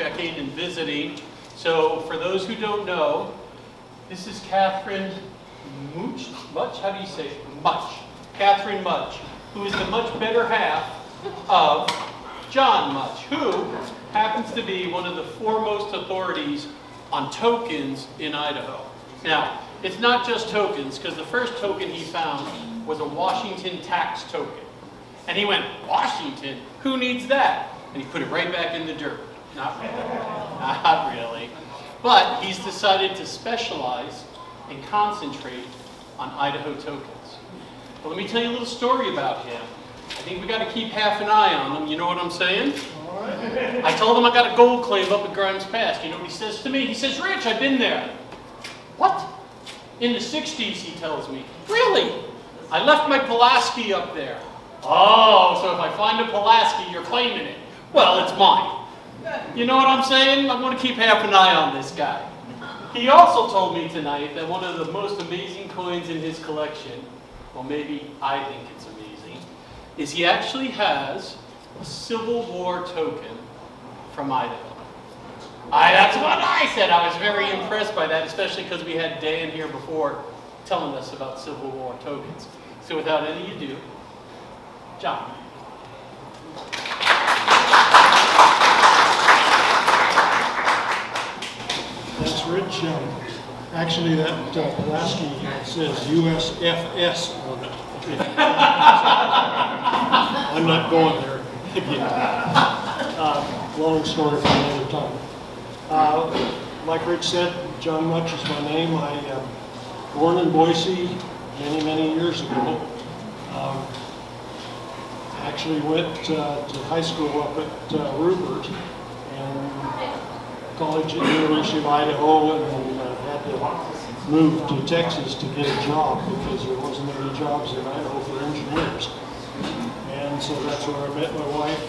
checking and visiting. So for those who don't know, this is Catherine Mutch, how do you say it? Mutch. Catherine Mutch, who is the much better half of John Mutch, who happens to be one of the foremost authorities on tokens in Idaho. Now, it's not just tokens, because the first token he found was a Washington tax token. And he went, Washington? Who needs that? And he put it right back in the dirt. Not really. Not really. But he's decided to specialize and concentrate on Idaho tokens. Well, let me tell you a little story about him. I think we got to keep half an eye on him. You know what I'm saying? I told him I got a gold claim up at Grimes Pass. You know what he says to me? He says, Rich, I've been there. What? In the 60s, he tells me. Really? I left my Pulaski up there. Oh, so if I find a Pulaski, you're claiming it. Well, it's mine. You know what I'm saying? I'm going to keep half an eye on this guy. He also told me tonight that one of the most amazing coins in his collection, well, maybe I think it's amazing, is he actually has a Civil War token from Idaho. That's what I said. I was very impressed by that, especially because we had Dan here before telling us about Civil War tokens. So without any ado, John. That's Rich. Actually, that Pulaski says USFS on it. I'm not going there again. Long story for another time. Like Rich said, John Mutch is my name. I born in Boise many years ago. Actually went to high school up at Rupert and college at the University of Idaho, and then had to move to Texas to get a job because there wasn't any jobs in Idaho for engineers. And so that's where I met my wife.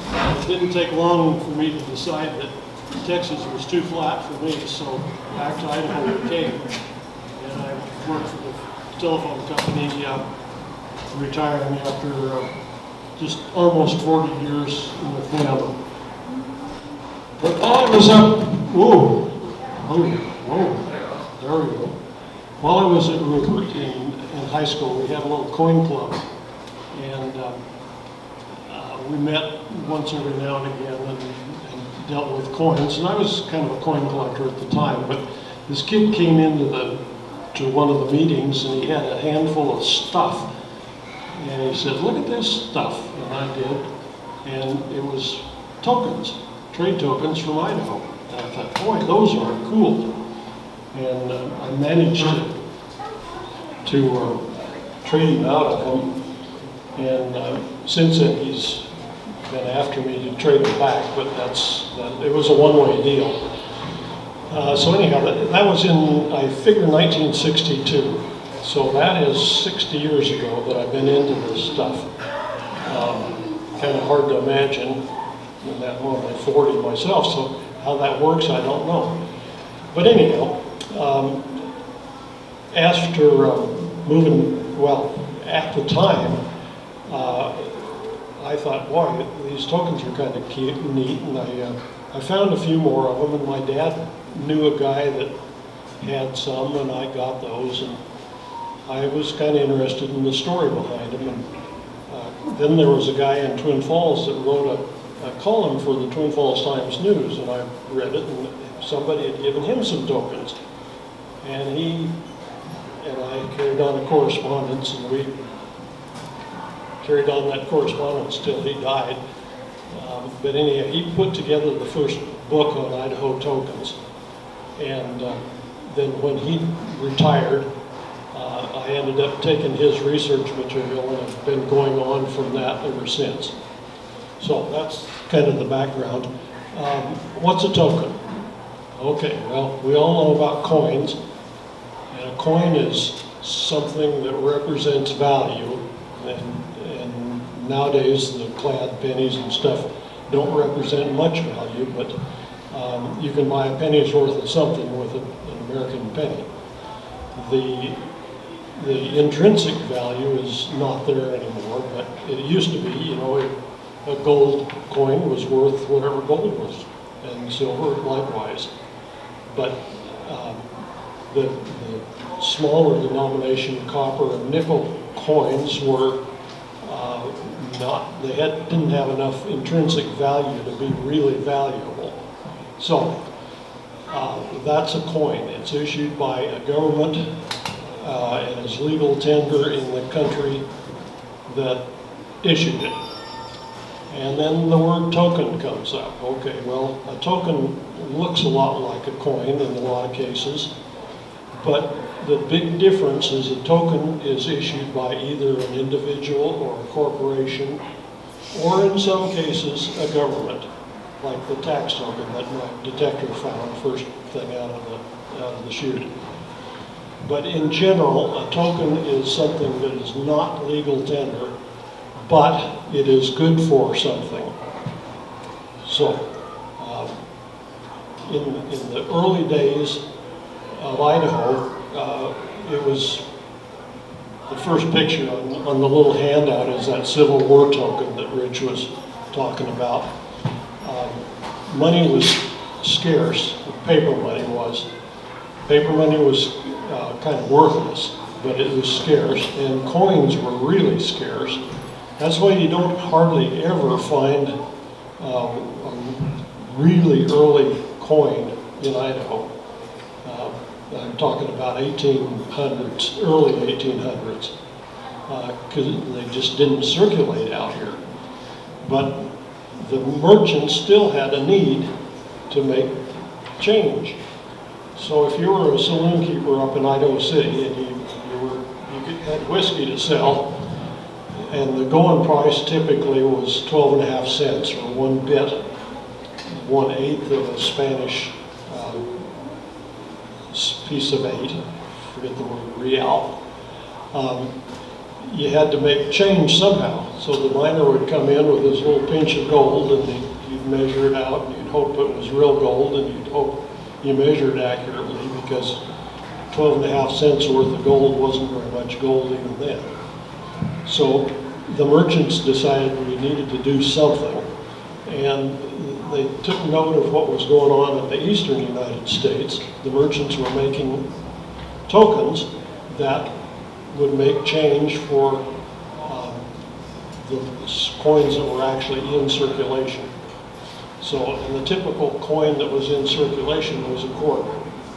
And it didn't take long for me to decide that Texas was too flat for me, so back to Idaho we came. And I worked for the telephone company, retiring after just almost 40 years with them. But while I was up, there we go. While I was at Rupert in high school, we had a little coin club, and we met once every now and again and dealt with coins. And I was kind of a coin collector at the time, but this kid came into one of the meetings, and he had a handful of stuff, and he said, "Look at this stuff," and I did, and it was tokens. Trade tokens from Idaho. And I thought, boy, those are cool. And I managed to trade him out of them. And since then, he's been after me to trade them back, but it was a one-way deal. So anyhow, that was in, I figure, 1962. So that is 60 years ago that I've been into this stuff. Kind of hard to imagine. In that moment, I'm 40 myself, so how that works, I don't know. But anyhow, after moving, at the time, I thought, boy, these tokens are kind of cute and neat, and I found a few more of them, and my dad knew a guy that had some, and I got those, and I was kind of interested in the story behind them. And then there was a guy in Twin Falls that wrote a column for the Twin Falls Times News, and I read it, and somebody had given him some tokens. And he and I carried on a correspondence, and we carried on that correspondence till he died. But anyhow, he put together the first book on Idaho tokens. And then when he retired, I ended up taking his research material, and I've been going on from that ever since. So that's kind of the background. What's a token? Okay, well, we all know about coins. And a coin is something that represents value. And nowadays, the clad pennies and stuff don't represent much value, but you can buy a penny's worth of something with an American penny. The intrinsic value is not there anymore, but it used to be, a gold coin was worth whatever gold was and silver likewise. But the smaller denomination copper and nickel coins were didn't have enough intrinsic value to be really valuable. So that's a coin. It's issued by a government and is legal tender in the country that issued it. And then the word token comes up. Okay, well, a token looks a lot like a coin in a lot of cases, but the big difference is a token is issued by either an individual or a corporation, or in some cases, a government, like the tax token that my detector found first thing out of the chute. But in general, a token is something that is not legal tender, but it is good for something. So, in the early days of Idaho, it was the first picture on the little handout is that Civil War token that Rich was talking about. Money was scarce, paper money was. Paper money was kind of worthless, but it was scarce, and coins were really scarce. That's why you don't hardly ever find a really early coin in Idaho. I'm talking about 1800s, early 1800s, because they just didn't circulate out here. But the merchants still had a need to make change. So if you were a saloon keeper up in Idaho City and you had whiskey to sell, and the going price typically was 12.5 cents, or 1 bit, 1/8 of a Spanish piece of 8, forget the word, real. You had to make change somehow. So the miner would come in with his little pinch of gold, and you'd measure it out, and you'd hope it was real gold, and you'd hope you measured accurately, because 12.5 cents worth of gold wasn't very much gold even then. So the merchants decided we needed to do something, and they took note of what was going on in the eastern United States. The merchants were making tokens that would make change for the coins that were actually in circulation. So, and the typical coin that was in circulation was a quarter,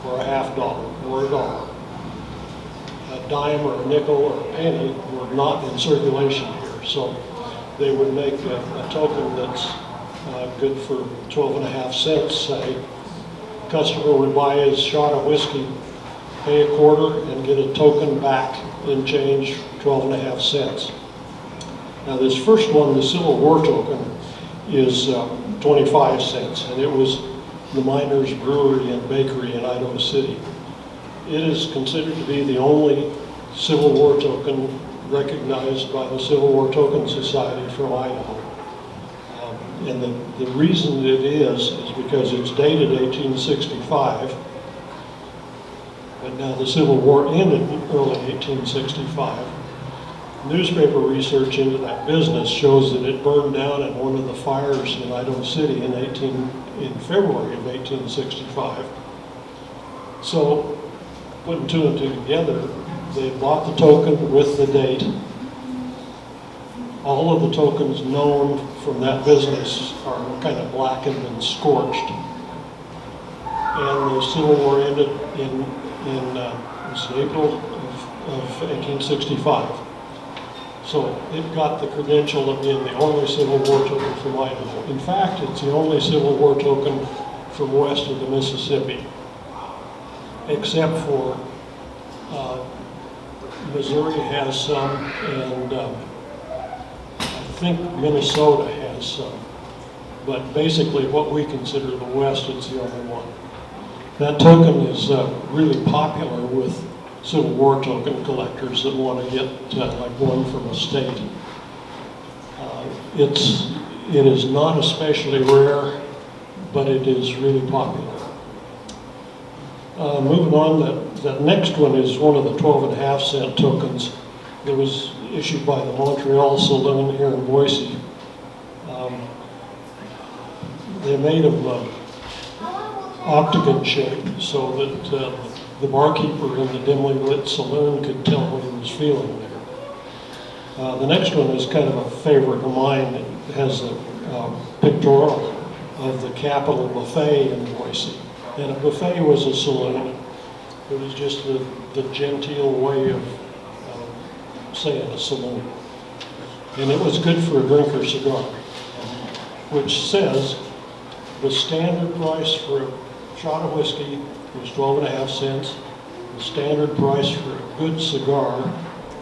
or a $50, or $1. A dime or a nickel or a penny were not in circulation here. So they would make a token that's good for 12.5 cents, say. Customer would buy his shot of whiskey, pay a quarter, and get a token back in change, 12.5 cents. Now this first one, the Civil War token, is 25 cents, and it was the Miners Brewery and Bakery in Idaho City. It is considered to be the only Civil War token recognized by the Civil War Token Society from Idaho. And the reason it is because it's dated 1865, but now the Civil War ended in early 1865. Newspaper research into that business shows that it burned down in one of the fires in Idaho City in February of 1865. So, putting two and two together, they bought the token with the date. All of the tokens known from that business are kind of blackened and scorched. And the Civil War ended in April of 1865. So it got the credential of being the only Civil War token from Idaho. In fact, it's the only Civil War token from west of the Mississippi, except for Missouri has some, and I think Minnesota has some. But basically, what we consider the West, it's the only one. That token is really popular with Civil War token collectors that want to get like one from a state. It is not especially rare, but it is really popular. Moving on, that next one is one of the 12.5 cent tokens that was issued by the Montreal Saloon here in Boise. They made them octagon shape so that the barkeeper in the dimly lit saloon could tell what he was feeling there. The next one is kind of a favorite of mine. It has a pictorial of the Capitol Buffet in Boise. And a buffet was a saloon. It was just the genteel way of saying a saloon. And it was good for a drinker cigar, which says the standard price for a shot of whiskey was 12.5 cents. The standard price for a good cigar,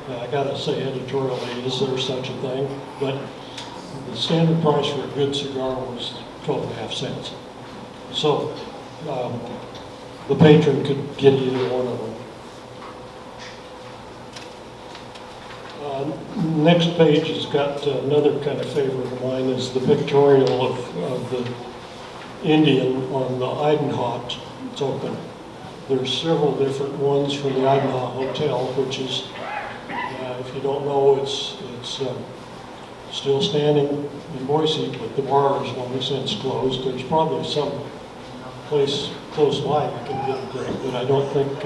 I gotta say editorially, is there such a thing? But the standard price for a good cigar was 12.5 cents. So the patron could get either one of them. Next page has got another kind of favorite of mine, is the pictorial of the Indian on the Idaho token. There's several different ones from the Idaho Hotel, which is, if you don't know, it's still standing in Boise, but the bar is long since closed. There's probably some place close by you can get a drink, but I don't think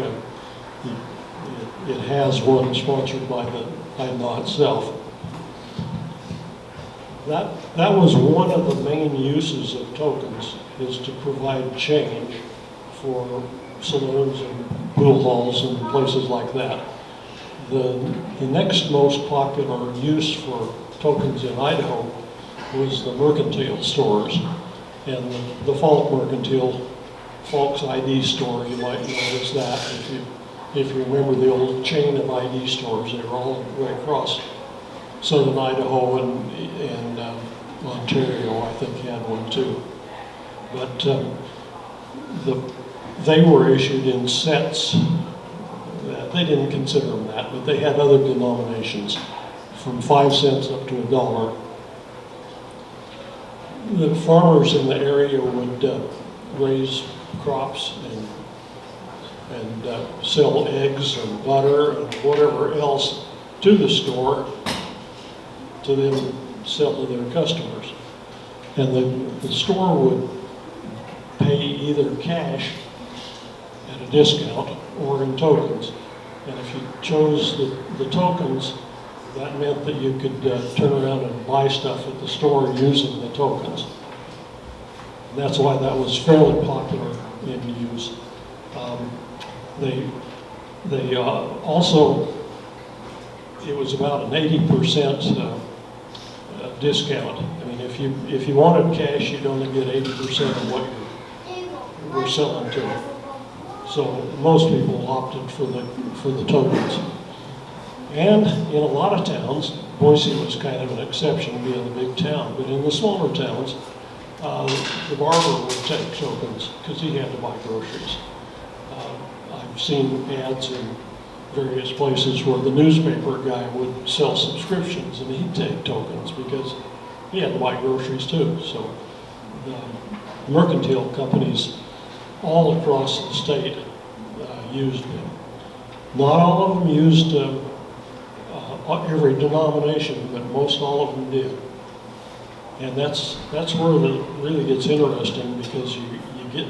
it has one sponsored by the Idaho itself. That was one of the main uses of tokens, is to provide change for saloons and pool halls and places like that. The next most popular use for tokens in Idaho was the mercantile stores. And the Falk Mercantile, Falk's ID store, you might notice that if you remember the old chain of ID stores. They were all right across southern Idaho and Ontario, I think, had one too. But they were issued in sets. They didn't consider them that, but they had other denominations from 5 cents up to $1. The farmers in the area would raise crops and sell eggs and butter and whatever else to the store to then sell to their customers. And the store would pay either cash at a discount or in tokens. And if you chose the tokens, that meant that you could turn around and buy stuff at the store using the tokens. And that's why that was fairly popular in use. They also, it was about an 80% discount. I mean, if you wanted cash, you'd only get 80% of what you were selling to. So most people opted for the tokens. And in a lot of towns, Boise was kind of an exception, being a big town, but in the smaller towns, the barber would take tokens because he had to buy groceries. I've seen ads in various places where the newspaper guy would sell subscriptions and he'd take tokens because he had to buy groceries too. So the mercantile companies all across the state used them. Not all of them used every denomination, but most all of them did. And that's where it really gets interesting, because you get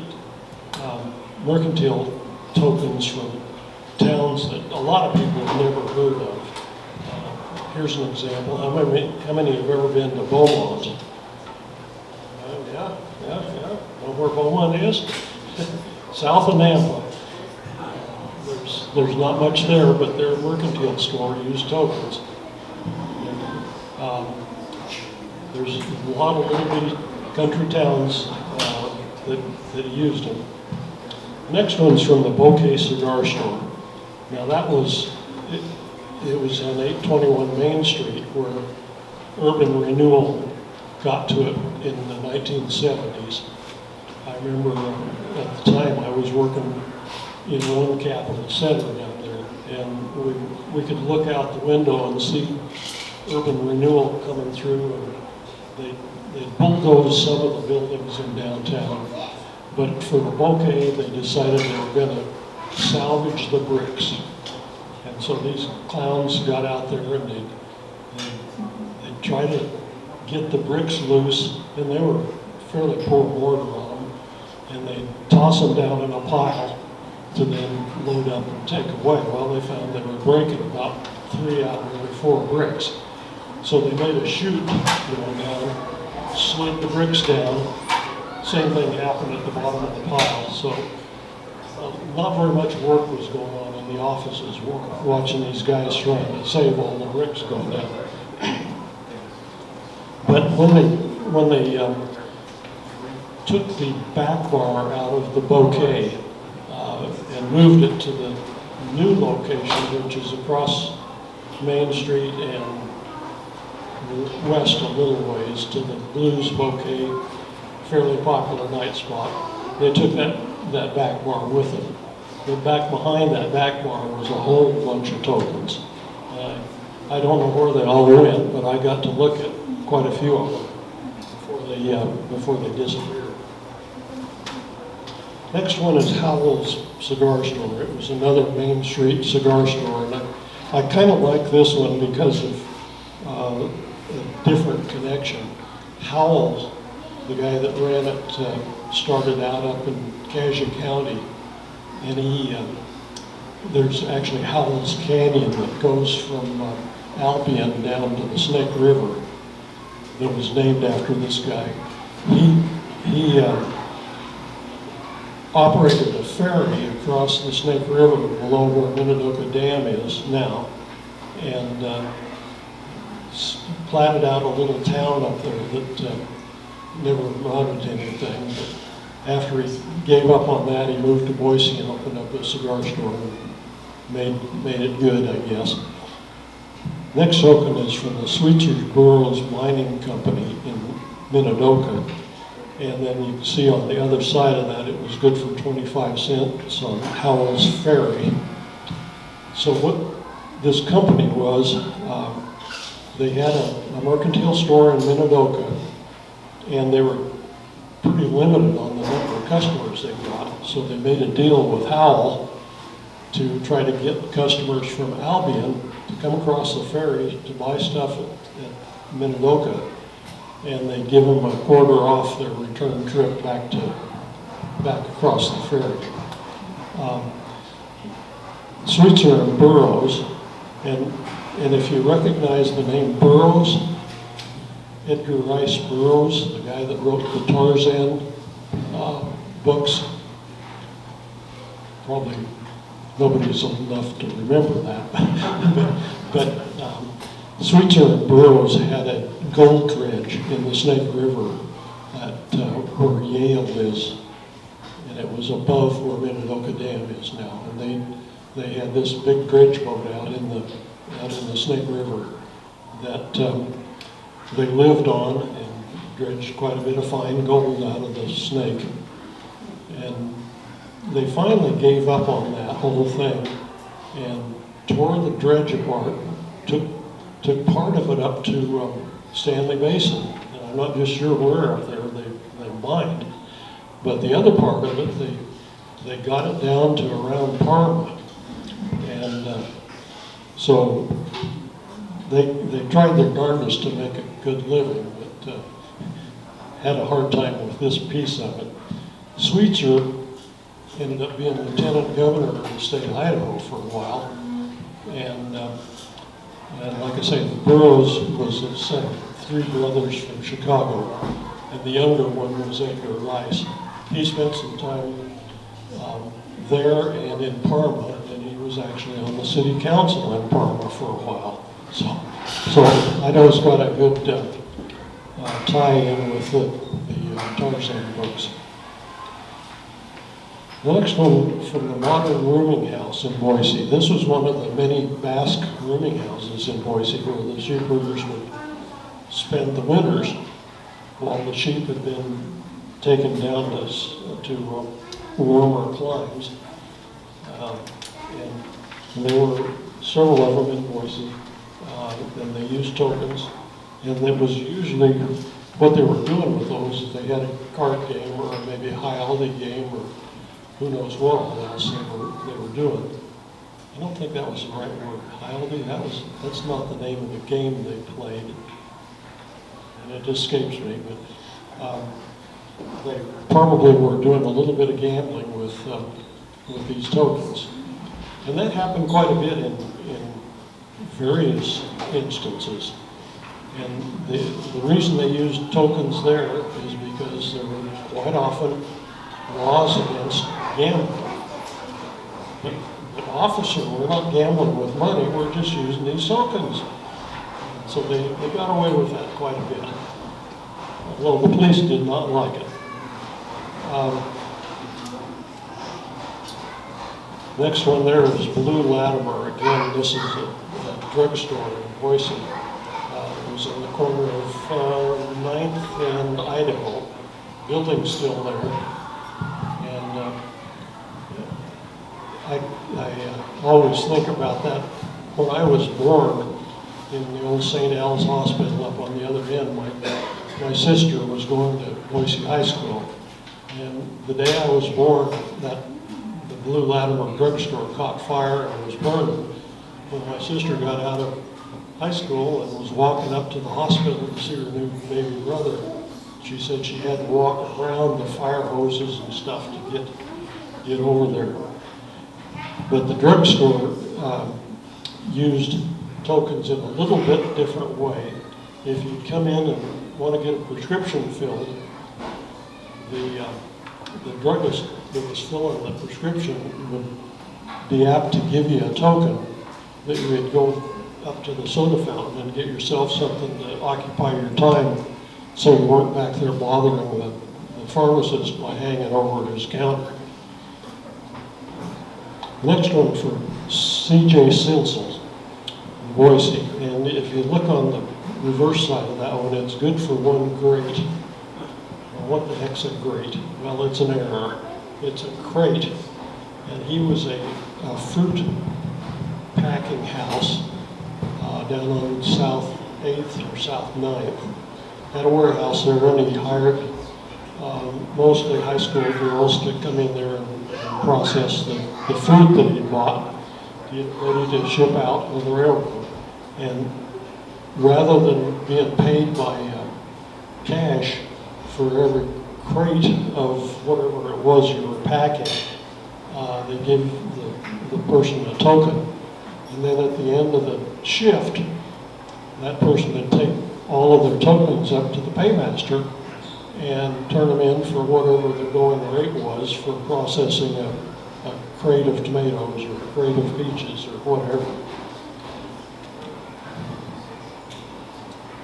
mercantile tokens from towns that a lot of people have never heard of. Here's an example. How many have ever been to Beaumont? Yeah. Know where Beaumont is? South of Nampa. There's not much there, but their mercantile store used tokens. And, there's a lot of little bitty country towns that used them. Next one's from the Bouquet Cigar Store. Now that was, it was on 821 Main Street, where urban renewal got to it in the 1970s. I remember at the time I was working in one Capitol Center down there, and we could look out the window and see urban renewal coming through, and they bulldozed some of the buildings in downtown. But for the Bouquet, they decided they were going to salvage the bricks. And so these clowns got out there and they'd try to get the bricks loose, and they were fairly poor mortar on them, and they'd toss them down in a pile to then load up and take away. Well, they found they were breaking about 3 out of every 4 bricks. So they made a chute, down, slid the bricks down. Same thing happened at the bottom of the pile. So not very much work was going on in the offices, watching these guys trying to save all the bricks going down. But when they took the back bar out of the bouquet and moved it to the new location, which is across Main Street and west a little ways to the Blues Bouquet, fairly popular night spot, they took that back bar with them. But back behind that back bar was a whole bunch of tokens. I don't know where they all went, but I got to look at quite a few of them before they disappeared. Next one is Howell's Cigar Store. It was another Main Street cigar store, and I kind of like this one because of a different connection. Howell, the guy that ran it, started out up in Cassia County, and there's actually Howell's Canyon that goes from Albion down to the Snake River that was named after this guy. He operated a ferry across the Snake River below where Minidoka Dam is now, and platted out a little town up there that never amounted to anything. But after he gave up on that, he moved to Boise and opened up a cigar store and made it good, I guess. Next token is from the Sweetser Burroughs Mining Company in Minidoka. And then you can see on the other side of that, it was good for 25 cents on Howell's Ferry. So what this company was, they had a mercantile store in Minidoka, and they were pretty limited on the number of customers they got. So they made a deal with Howell to try to get customers from Albion to come across the ferry to buy stuff at Minidoka, and they give them a quarter off their return trip back across the ferry. Sweetser and Burroughs, and if you recognize the name Burroughs, Edgar Rice Burroughs, the guy that wrote the Tarzan books, probably nobody's old enough to remember that, but Sweetser and Burroughs had a gold dredge in the Snake River at where Yale is, and it was above where Minidoka Dam is now. And they had this big dredge boat out in the Snake River that they lived on and dredged quite a bit of fine gold out of the Snake. And they finally gave up on that whole thing and tore the dredge apart, took part of it up to Stanley Basin. And I'm not just sure where up there they mined, but the other part of it, they got it down to around Parma. And so they tried their darndest to make a good living, but had a hard time with this piece of it. Sweetser ended up being lieutenant governor of the state of Idaho for a while, and like I say, Burroughs was the son of 3 brothers from Chicago, and the younger one was Edgar Rice. He spent some time there and in Parma, and he was actually on the city council in Parma for a while. So I know it's got a good tie-in with the Tarzan books. The next one from the Modern Rooming House in Boise. This was one of the many Basque rooming houses in Boise where the sheepherders would spend the winters while the sheep had been taken down to warmer climes. And there were several of them in Boise, and they used tokens. And it was usually what they were doing with those is they had a card game or maybe a high Aldi game or who knows what else they were doing. I don't think that was the right word. High Aldi, that's not the name of the game they played. And it escapes me, but they probably were doing a little bit of gambling with these tokens. And that happened quite a bit in various instances. And the reason they used tokens there is because there were quite often laws against gambling. But officer, we're not gambling with money, we're just using these tokens. So they got away with that quite a bit. Although the police did not like it. Next one there is Blue Latimer. Again, this is a drugstore in Boise. It was on the corner of 9th and Idaho. Building's still there. And I always think about that. When I was born in the old St. Al's Hospital up on the other end, my sister was going to Boise High School. And the day I was born, the Blue Latimer drugstore caught fire and was burning. When my sister got out of high school and was walking up to the hospital to see her new baby brother, she said she had to walk around the fire hoses and stuff to get over there. But the drugstore used tokens in a little bit different way. If you come in and want to get a prescription filled, the druggist that was filling the prescription would be apt to give you a token that you would go up to the soda fountain and get yourself something to occupy your time so you weren't back there bothering the pharmacist by hanging over his counter. Next one for C.J. Silsel, Boise. And if you look on the reverse side of that one, it's good for one grate. What the heck's a grate? Well, it's an error. It's a crate. And he was a fruit packing house down on South 8th or South 9th. Had a warehouse there, and he hired mostly high school girls to come in there and process the fruit that he bought, get ready to ship out on the railroad. And rather than being paid by cash for every crate of whatever it was you were packing, they gave the person a token. And then at the end of the shift, that person would take all of their tokens up to the paymaster and turn them in for whatever the going rate was for processing a crate of tomatoes or a crate of peaches or whatever.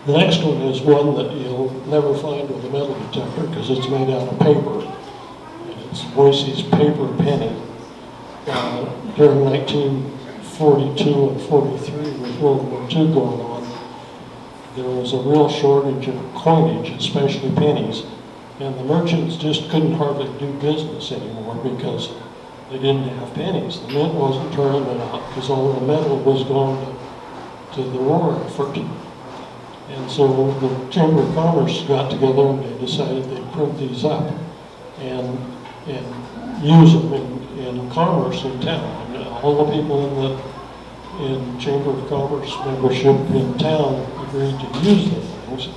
The next one is one that you'll never find with a metal detector because it's made out of paper. And it's Boise's paper penny. During 1942 and 43, with World War II going on, there was a real shortage of coinage, especially pennies. And the merchants just couldn't hardly do business anymore because they didn't have pennies. The mint wasn't turning it out because all the metal was going to the war effort. And so the Chamber of Commerce got together and they decided they'd print these up and use them in commerce in town. And all the people in Chamber of Commerce membership in town agreed to use the things.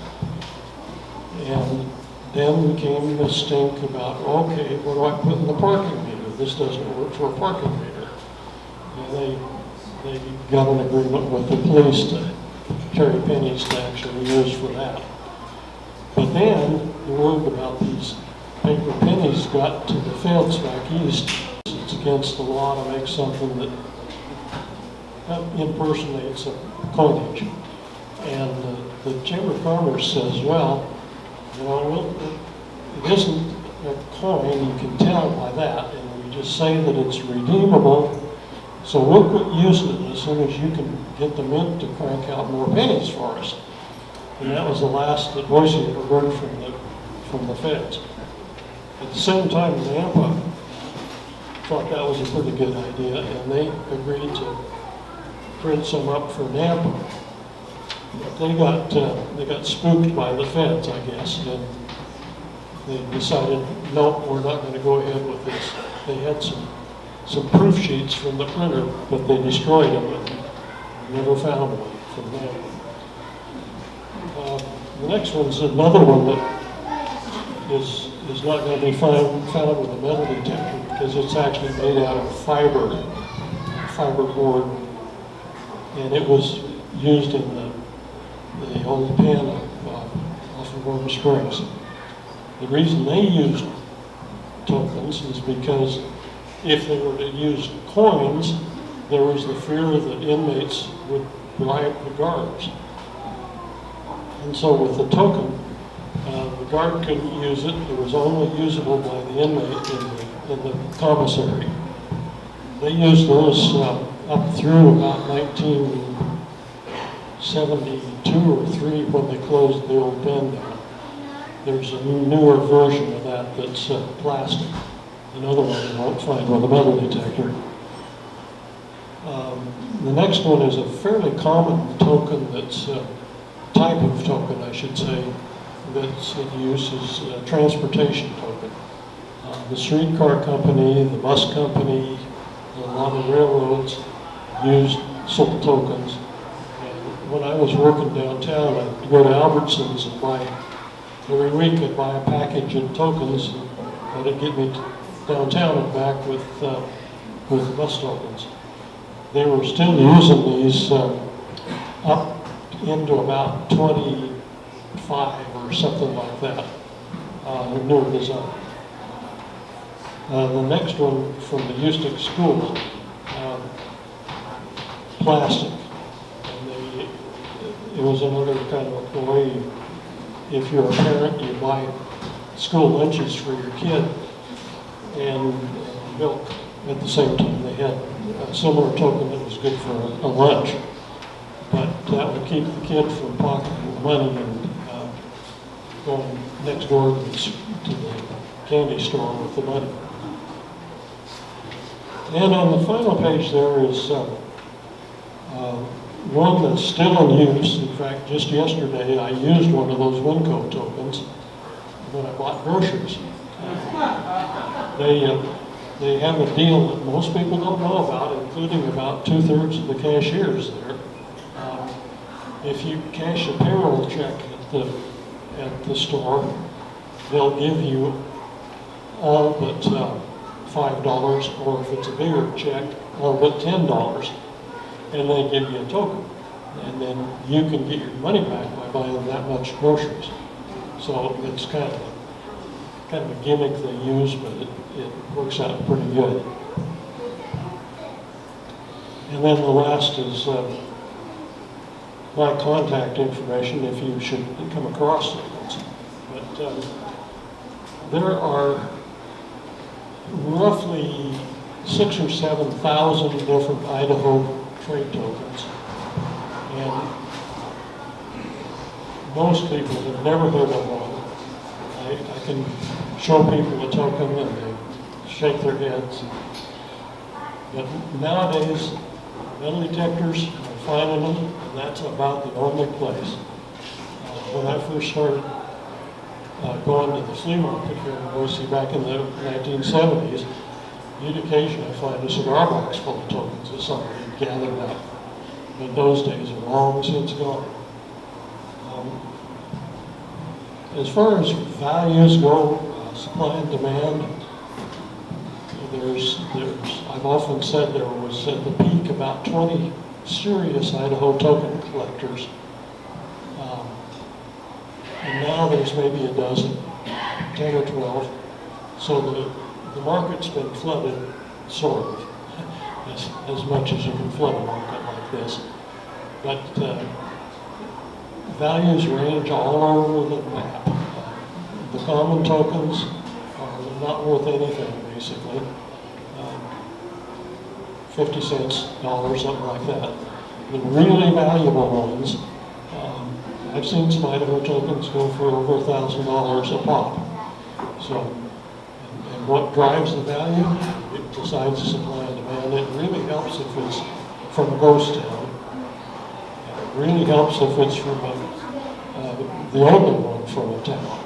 And then came the stink about, okay, what do I put in the parking meter? This doesn't work for a parking meter. And they got an agreement with the police to carry pennies to actually use for that. But then the word about these paper pennies got to the feds back east. It's against the law to make something that impersonates a coinage. And the Chamber of Commerce says, well, it isn't a coin, you can tell by that, and we just say that it's redeemable, so we'll quit using it as soon as you can get the mint to crank out more pennies for us. And that was the last that Boise ever heard from the feds. At the same time, Nampa thought that was a pretty good idea, and they agreed to print some up for Nampa. But they got spooked by the feds, I guess, and they decided, nope, we're not going to go ahead with this. They had some proof sheets from the printer, but they destroyed them and never found one from them. The next one's another one that is is not going to be found with a metal detector because it's actually made out of fiber board, and it was used in the old pen off of Warm Springs. The reason they used tokens is because if they were to use coins, there was the fear that inmates would bribe the guards. And so with the token, the guard couldn't use it. It was only usable by the inmate in the commissary. They used those up through about 1972 or 3 when they closed the old pen down. There's a newer version of that that's plastic. Another one you won't find with a metal detector. The next one is a fairly common token that's type of token, I should say, that's in use is a transportation token. The streetcar company, the bus company, a lot of railroads used sold tokens. And when I was working downtown, I'd go to Albertsons and every week I'd buy a package of tokens that'd get me downtown and back with bus tokens. They were still using these up into about 25 or something like that, newer design. The next one from the Houston School, plastic. And it was another kind of a way, if you're a parent, you buy school lunches for your kid and milk at the same time. They had a similar token that was good for a lunch, but that would keep the kid from pocketing the money and going next door to the candy store with the money. And on the final page there is one that's still in use. In fact, just yesterday I used one of those Winco tokens when I bought groceries. They have a deal that most people don't know about, including about 2/3 of the cashiers there. If you cash a payroll check at the store, they'll give you all but $5, or if it's a bigger check, all but $10, and they give you a token. And then you can get your money back by buying that much groceries. So it's kind of a gimmick they use, but it works out pretty good. And then the last is my contact information if you should come across tokens. But there are roughly 6,000 or 7,000 different Idaho trade tokens. And most people have never heard of one. I can show people a token and they shake their heads. But nowadays, metal detectors are finding them, and that's about the only place. When I first started going to the flea market here in Boise back in the 1970s, you'd occasionally find a cigar box full of tokens that somebody had gathered up. But those days are long since gone. As far as values go, supply and demand, I've often said there was at the peak about 20 serious Idaho token collectors. And now there's maybe a dozen, 10 or 12. So the market's been flooded, sort of, as much as you can flood a market like this. But values range all over the map. The common tokens are not worth anything, basically. 50 cents, dollars, something like that. The really valuable ones, I've seen some Idaho tokens go for over $1,000 a pop. So, and what drives the value, besides the supply and demand, it really helps if it's from a ghost town. It really helps if it's from the only one from a town.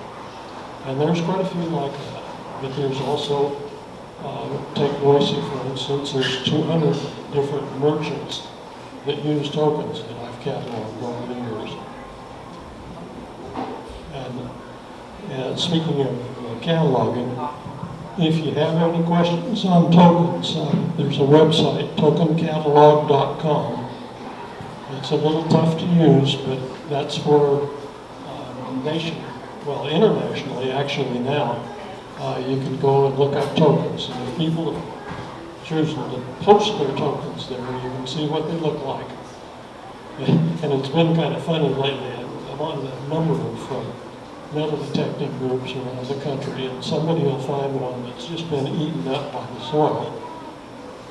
And there's quite a few like that. But there's also, take Boise for instance, there's 200 different merchants that use tokens that I've cataloged over the years. And speaking of cataloging. If you have any questions on tokens, there's a website, tokencatalog.com. It's a little tough to use, but that's for internationally actually now, you can go and look up tokens. And if people are choosing to post their tokens there, you can see what they look like. And it's been kind of funny lately. I'm on a number of metal detecting groups around the country, and somebody will find one that's just been eaten up by the soil,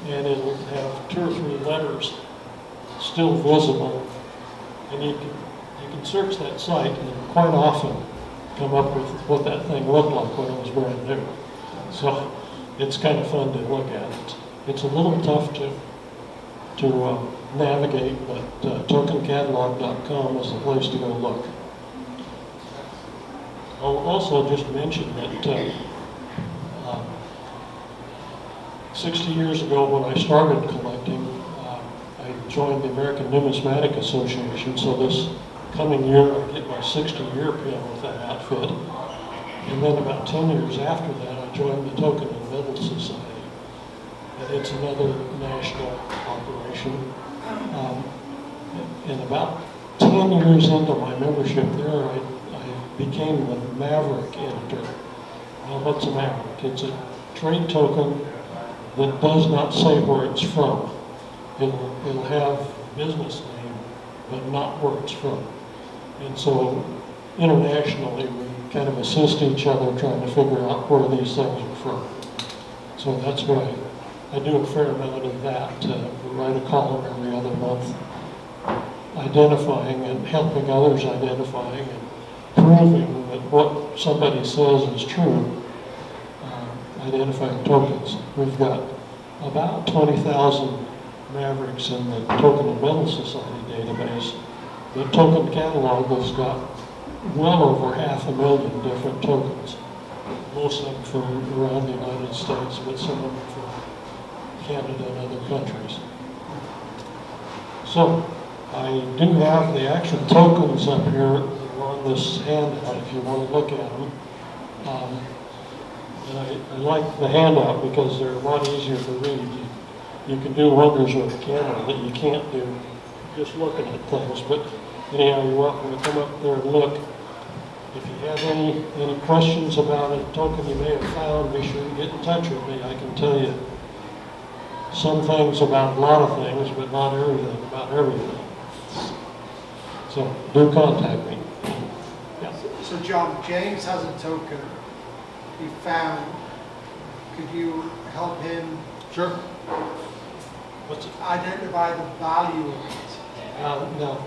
and it'll have 2 or 3 letters still visible, and you can search that site and quite often come up with what that thing looked like when it was brand new. So it's kind of fun to look at. It's a little tough to navigate, but tokencatalog.com is the place to go look. I'll also just mention that 60 years ago when I started collecting, I joined the American Numismatic Association, so this coming year I get my 60-year pin with that outfit. And then about 10 years after that, I joined the Token and Metal Society. And it's another national operation. And about 10 years into my membership there, I became the Maverick editor. Now, what's a Maverick? It's a trade token that does not say where it's from. It'll have business name, but not where it's from. And so internationally, we kind of assist each other trying to figure out where these things are from. So that's why I do a fair amount of that. We write a column every other month identifying and helping others identifying and proving that what somebody says is true, identifying tokens. We've got about 20,000 Mavericks in the Token and Metal Society database. The token catalog has got well over 500,000 different tokens. Most of them from around the United States, but some of them from Canada and other countries. So, I do have the actual tokens up here on this handout if you want to look at them. And I like the handout because they're a lot easier to read. You can do wonders with a camera that you can't do just looking at things. But anyhow, you're welcome to come up there and look. If you have any questions about a token you may have found, be sure to get in touch with me. I can tell you some things about a lot of things, but not everything about everything. So do contact me. Yeah. So John, James has a token he found. Could you help him Sure. What's it? identify the value of it? Now,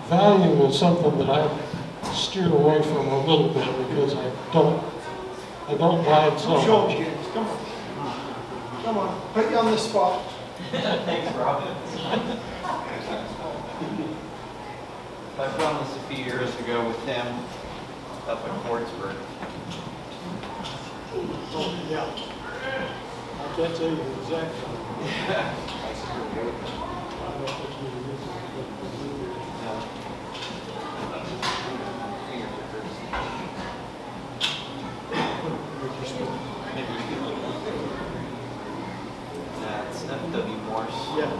value is something that I steered away from a little bit because I don't buy it so Sure, much. James, come on. Come on, put you on the spot. Thanks, Rob. I've done this a few years ago with him up in Portsburg. Yeah. I can't tell you exactly. It's FW Morse. Yeah.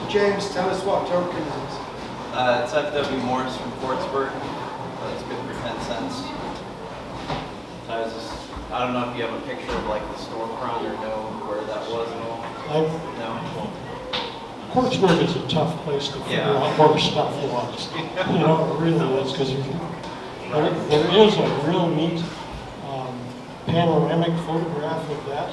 James, tell us what token it is. It's FW Morse from Portsburg. It's good for 10 cents. I don't know if you have a picture of like the storefront or know where that was at all. No? Portsburg is a tough place to figure out where stuff was. You know, it really is, because there is a real neat panoramic photograph of that,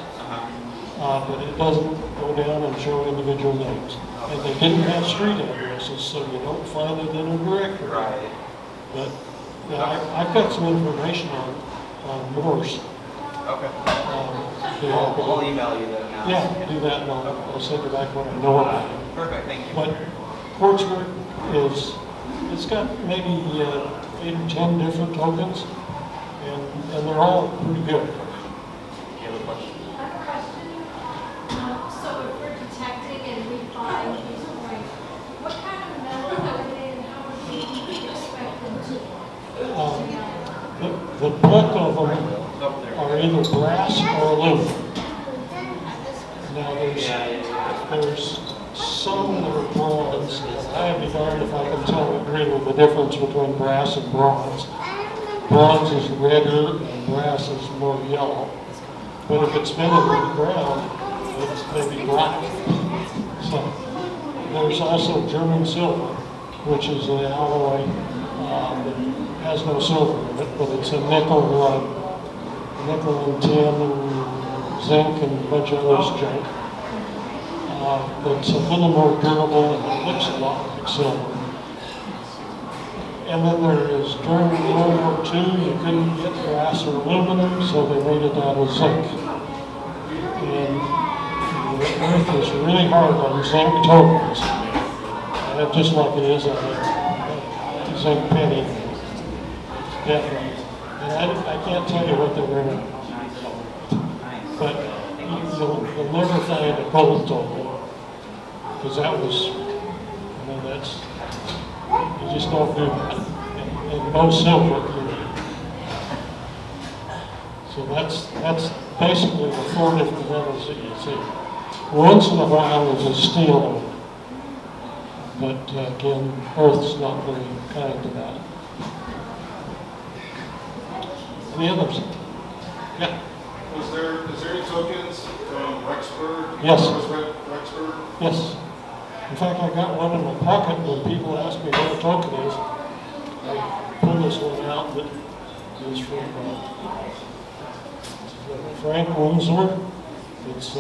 but it doesn't go down and show individual names. And they didn't have street addresses, so you don't find it in a directory. Right. But I've got some information on Morse. Okay. I'll I'll email you that now. Yeah, do that, and I'll send you back what I know about it. Perfect, thank you. But Portsburg it's got maybe 8 or 10 different tokens, and they're all pretty good. You have a question? I have a question. So if we're detecting and we find these points, what kind of metal are they and how would we expect them to be? The bulk of them aluminum. Now there's some that are bronze. I have darned if I can tell really the difference between brass and bronze. Bronze is redder and brass is more yellow. But if it's been in the ground, it's maybe black. So there's also German silver, which is an alloy that has no silver in it, but it's a nickel and tin and zinc and a bunch of other junk. That's a little more durable and it looks a lot like silver. And then there is, during World War II, you couldn't get brass or aluminum, so they made it out of zinc. And the earth is really hard on zinc tokens. Just like it is on a zinc penny. Definitely. And I can't tell you what they're in. But you'll never find a gold token. Because that was, that's, you just don't do that. And most silver. So that's basically the 4 different metals that you see. Once in a while there's a steel one. But again, Earth's not very kind to that. Any others? Yeah. Is there any tokens from Rexburg? Yes. Rexburg? Yes. In fact, I got one in my pocket when people ask me what a token is. I pulled this one out that is from Frank Winsler. It's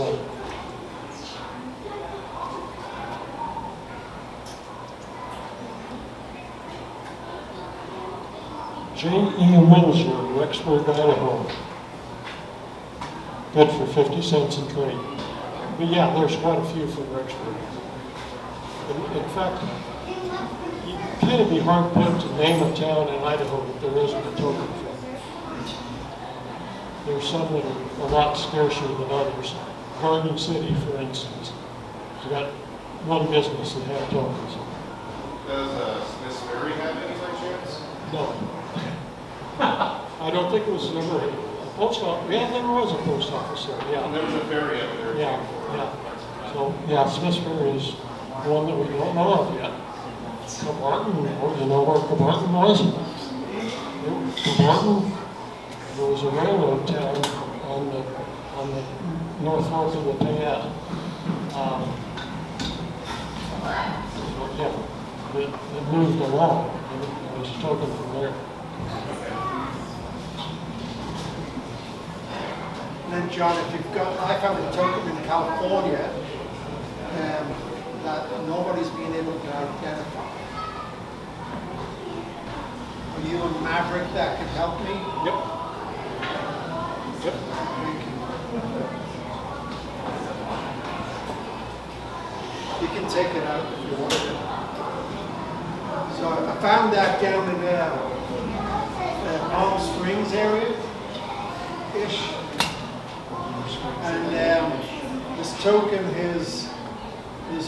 J.E. Winsler, Rexburg, Idaho. Good for 50 cents in trade. But yeah, there's quite a few from Rexburg. In fact, you'd kind of be hard put to name a town in Idaho that there isn't a token from. There's some that are a lot scarcer than others. Garden City, for instance, has got one business that has tokens. Does Smith's Ferry have any by chance? No. I don't think it was ever a post office. Yeah, there was a post office there, yeah. There was a ferry up there. Yeah. So, yeah, Smith's Ferry is one that we don't know of yet. Cabarton, you know where Cabarton was? Cabarton, there was a railroad town on the north fork of the Payette. It moved along, and it was taken from there. And then John, if you've got, I found a token in California that nobody's been able to identify. Are you a Maverick that could help me? Yep. Thank you. You can take it out if you want it. So I found that down in Palm Springs area-ish. And this token is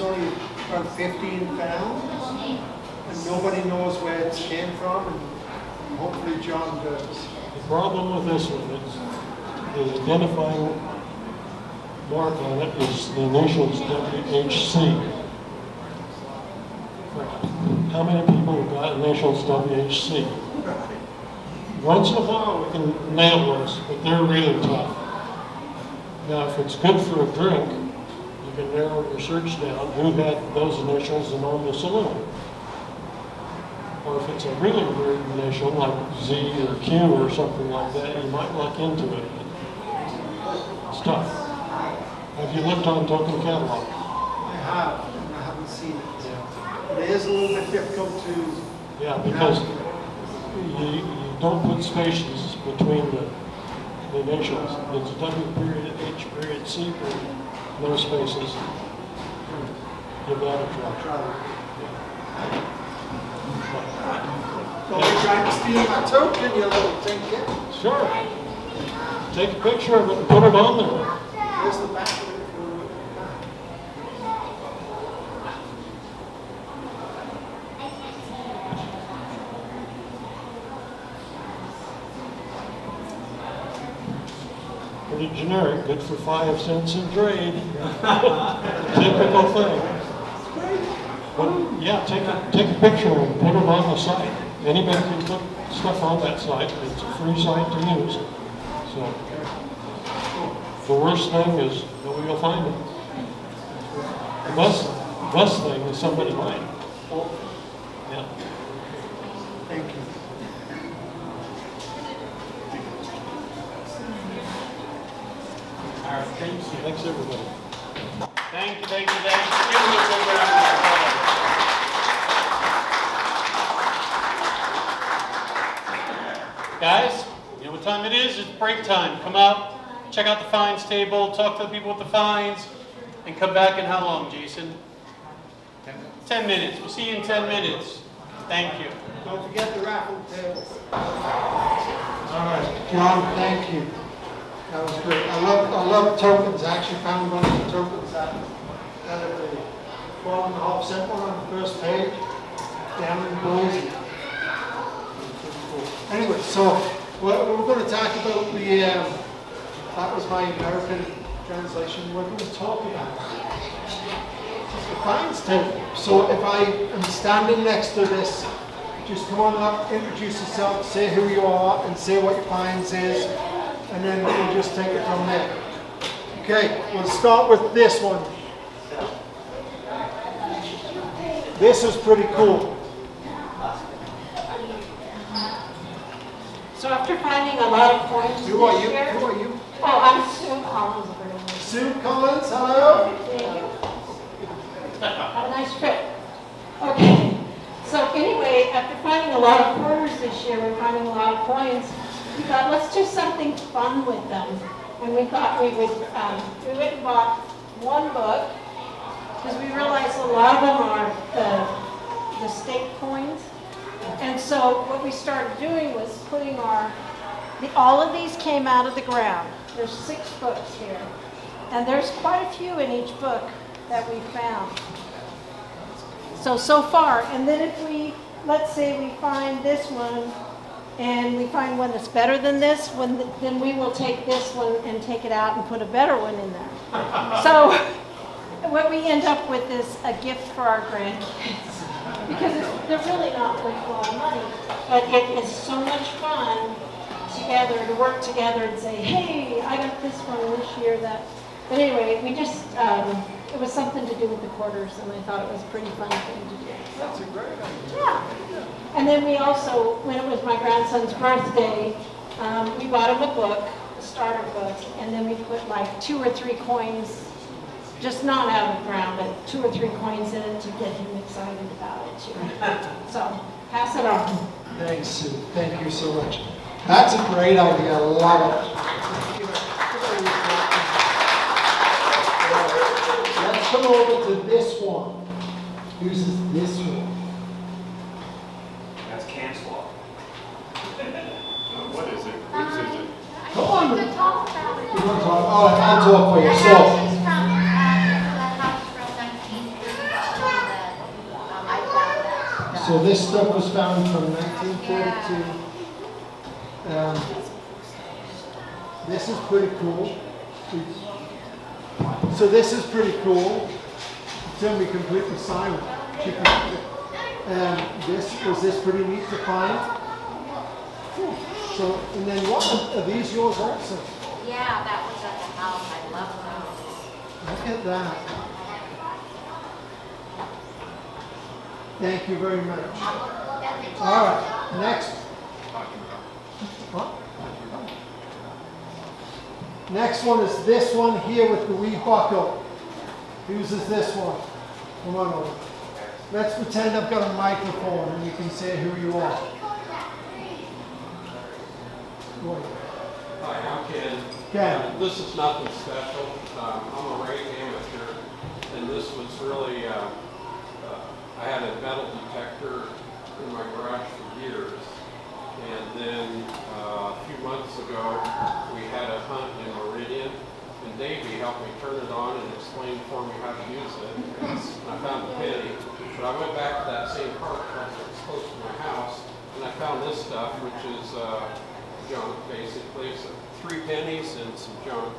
only about 15 pounds, and nobody knows where it came from, and hopefully John does. The problem with this one is the identifying mark on it is the initials WHC. How many people have got initials WHC? Once in a while we can nail those, but they're really tough. Now, if it's good for a drink, you can narrow your search down who had those initials and on the saloon. Or if it's a really weird initial, like Z or Q or something like that, you might look into it. It's tough. Have you looked on Token Catalog? I have, and I haven't seen it. It is a little bit difficult to... Yeah, because you don't put spaces between the initials. It's W period, H period, C period, no spaces. Give that a try. So you're trying to steal my token, you little tinker. Sure. Take a picture of it and put it on there. Here's the back of it if you want to look at that. Pretty generic. good for 5 cents in trade. Typical thing. But yeah, take a picture and put it on the site. Anybody can put stuff on that site. It's a free site to use. So the worst thing is nobody will find it. The best thing is somebody might. Yeah. Thank you. All right, thank you. Thanks, everybody. Thank you, thank you, thank you. Give them a big round of applause. Guys, you know what time it is? It's break time. Come out, check out the fines table, talk to the people with the fines, and come back in how long, Jason? 10 minutes. We'll see you in 10 minutes. Thank you. Don't forget the raffle table. All right, John, thank you. That was great. I love tokens. I actually found one of the tokens out of the 12.5 cent one on the first page, down in Boise. Anyway, so what we're going to talk about that was my American translation. We're going to talk about the fines table. So if I am standing next to this, just come on up, introduce yourself, say who you are, and say what your fines is, and then we'll just take it from there. Okay, we'll start with this one. This is pretty cool. So after finding a lot of coins Who are you? this year, Who are you? oh, I'm Sue Collins. Sue Collins, hello. Thank you. Have a nice trip. Okay. So anyway, after finding a lot of quarters this year, we're finding a lot of coins. We thought, let's do something fun with them. And we thought we would, we went and bought one book, because we realized a lot of them are the state coins. And so what we started doing was putting all of these came out of the ground. There's 6 books here. And there's quite a few in each book that we found. So far, and then if let's say we find this one, and we find one that's better than this one, then we will take this one and take it out and put a better one in there. So what we end up with is a gift for our grandkids. Because they're really not worth a lot of money, but it is so much fun together to work together and say, hey, I got this one this year. But anyway, we just, it was something to do with the quarters, and I thought it was a pretty fun thing to do. That's a great idea. Yeah. And then we also, when it was my grandson's birthday, we bought him a book, a starter book, and then we put like 2 or 3 coins, just not out of the ground, but 2 or 3 coins in it to get him excited about it too. So, pass it on. Thanks, Sue. Thank you so much. That's a great idea. I love it. Let's come over to this one. Whose is this one? That's cancel. What is it? Whose is it? Come on. To talk about it. You want to talk? All right, I'll talk for The you. house So, is the house from 1932. I found that. so this stuff was found from 1932. This is pretty cool. So this is pretty cool. It's going to be completely silent. Was this pretty neat to find? So, and then what are these yours also? Yeah, that was at the house. I love those. Look at that. Thank you very much. All right, next. What? Next one is this one here with the wee buckle. Whose is this one? Come on over. Let's pretend I've got a microphone and you can say who you are. Go ahead. Hi, I'm Ken. Ken. This is nothing special. I'm a rate amateur, and this was really, I had a metal detector in my garage for years, and then a few months ago, we had a hunt in Meridian, and Davey helped me turn it on and explain for me how to use it. And I found the penny, but I went back to that same park that's close to my house, and I found this stuff, which is junk, basically. So 3 pennies and some junk.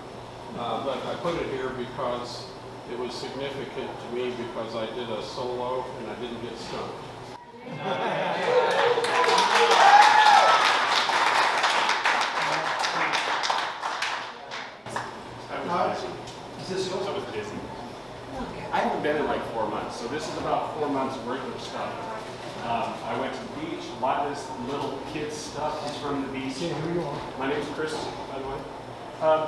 But I put it here because it was significant to me because I did a solo and I didn't get stumped. Is this yours? I was busy. I haven't been in like 4 months, so this is about 4 months worth of stuff. I went to the beach. A lot of this little kids stuff is from the beach. Say who you are. My name's Chris, by the way.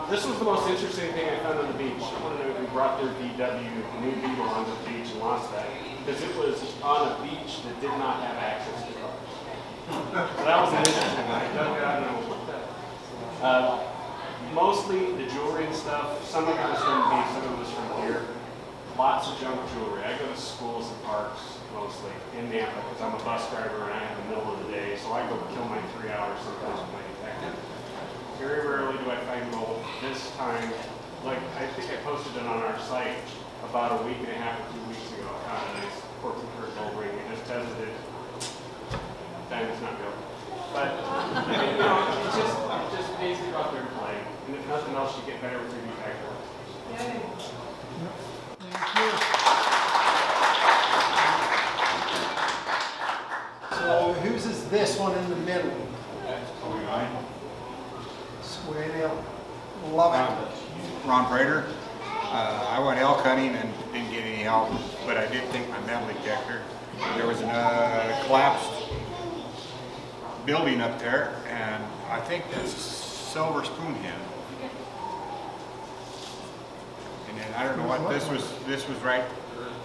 This was the most interesting thing I found on the beach. I want to know who brought their VW new Beetle onto the beach and lost that, because it was on a beach that did not have access to cars. So that was an interesting one. I dug it out and I looked at it. Mostly the jewelry and stuff. Some of it was from the beach, some of it was from here. Lots of junk jewelry. I go to schools and parks mostly in Nampa because I'm a bus driver and I have the middle of the day, so I go kill my 3 hours sometimes with my detective. Very rarely do I find gold. This time, like I think I posted it on our site about a week and a half or 2 weeks ago. I found a nice 14-karat gold ring. I just tested it. Diamond's not real. But I mean, you know, it's just basically about their play. And if nothing else, you get better with your detector. Thank you. So whose is this one in the middle? Square deal. Love it. Ron Prater. I went elk hunting and didn't get any help, but I did take my metal detector. There was a collapsed building up there, and I think that's silver spoon hen. And then I don't know what this was. This was right.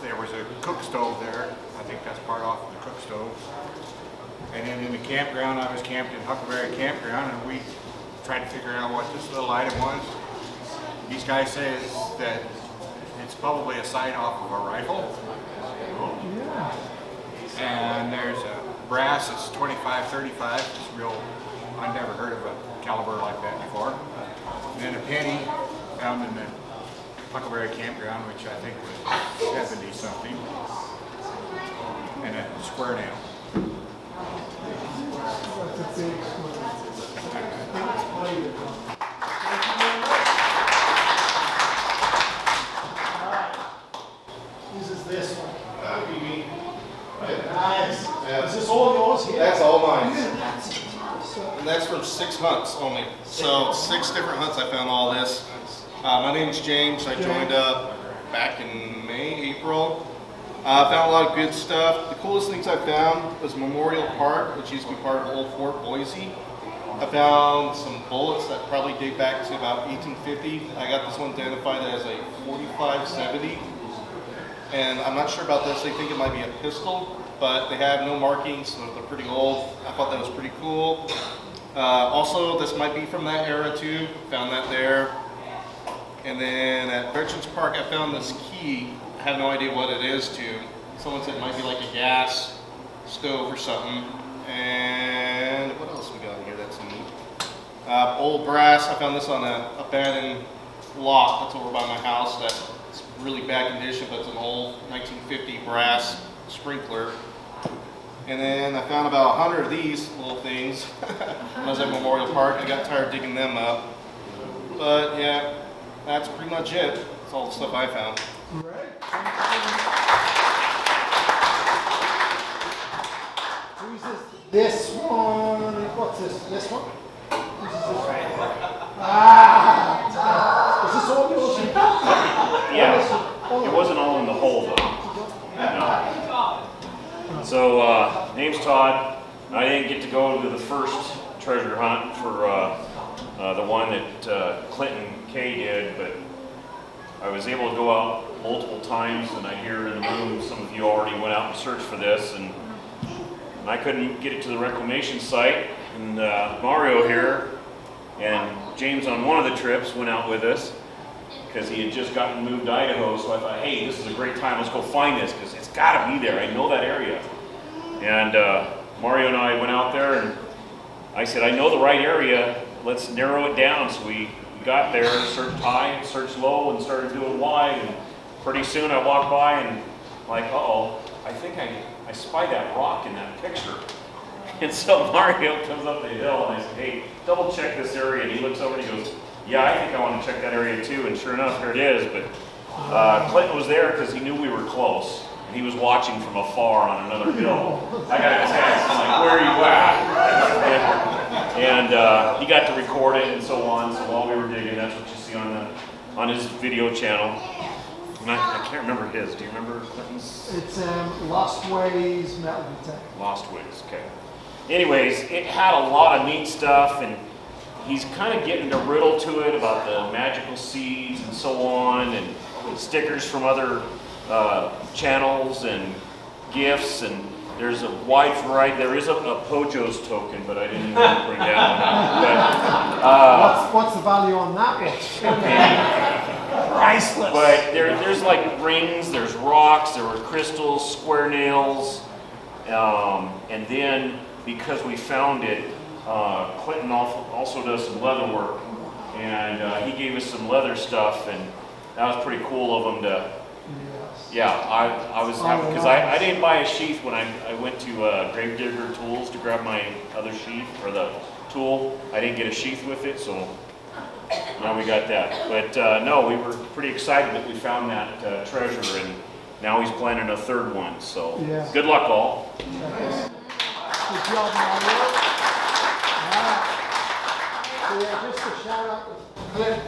There was a cook stove there. I think that's part off of the cook stove. And then in the campground, I was camped in Huckleberry Campground, and we tried to figure out what this little item was. These guys say that it's probably a sight off of a rifle. And there's a brass that's 25-35. It's real. I've never heard of a caliber like that before. And then a penny found in the Huckleberry Campground, which I think was 70 something, and a square nail. That's a big Whose is this one? That would be me. Nice. Yeah. Is this all yours here? That's all mine. So, And that's from 6 hunts only. So 6 different hunts I found all this. My name's James. I joined up back in May, April. I found a lot of good stuff. The coolest things I found was Memorial Park, which used to be part of Old Fort Boise. I found some bullets that probably date back to about 1850. I got this one identified as a 45-70. And I'm not sure about this. They think it might be a pistol, but they have no markings, so they're pretty old. I thought that was pretty cool. Also, this might be from that era too. Found that there. And then at Veterans Park, I found this key. I have no idea what it is to. Someone said it might be like a gas stove or something. And what else we got in here that's neat? Old brass. I found this on an abandoned lot that's over by my house. That's really bad condition, but it's an old 1950 brass sprinkler. And then I found about 100 of these little things when I was at Memorial Park. I got tired digging them up. But yeah, that's pretty much it. That's all the stuff I found. Right. Whose is this one? What's this? This one? Whose is this one? Ah! Is this all yours? Yeah, it wasn't all in the hole though. No. So, name's Todd. I didn't get to go to the first treasure hunt for the one that Clinton K did, but I was able to go out multiple times, and I hear in the room some of you already went out and searched for this, and I couldn't get it to the reclamation site. And Mario here and James on one of the trips went out with us because he had just gotten moved to Idaho. So I thought, hey, this is a great time. Let's go find this because it's got to be there. I know that area. And Mario and I went out there, and I said, I know the right area. Let's narrow it down. So we got there, searched high and searched low and started doing wide. And pretty soon I walked by and like, uh-oh, I think I spy that rock in that picture. And so Mario comes up the hill and I said, hey, double check this area. And he looks over and he goes, yeah, I think I want to check that area too, and sure enough, here it is, but Clinton was there because he knew we were close, and he was watching from afar on another hill. I got a text, I'm like, where are you at? And he got to record it and so on, so while we were digging, that's what you see on his video channel. And I can't remember his, do you remember Clinton's? It's Lost Ways Metal Detector. Lost Ways, okay. Anyways, it had a lot of neat stuff, and he's kind of getting a riddle to it about the magical seeds and so on, and stickers from other channels and gifts, and there's a wide variety. There is a Pojo's token, but I didn't even bring that one. What's the value on that one? Priceless. But there's like rings, there's rocks, there were crystals, square nails, and then because we found it, Clinton also does some leather work, and he gave us some leather stuff, and that was pretty cool of him to. Yeah, I was happy because I didn't buy a sheath when I went to Gravedigger Tools to grab my other sheath for the tool. I didn't get a sheath with it, so now we got that. But no, we were pretty excited that we found that treasure, and now he's planning a third one. So yeah. Good luck, all. Good job, Mario. So yeah, just a shout out to Clint.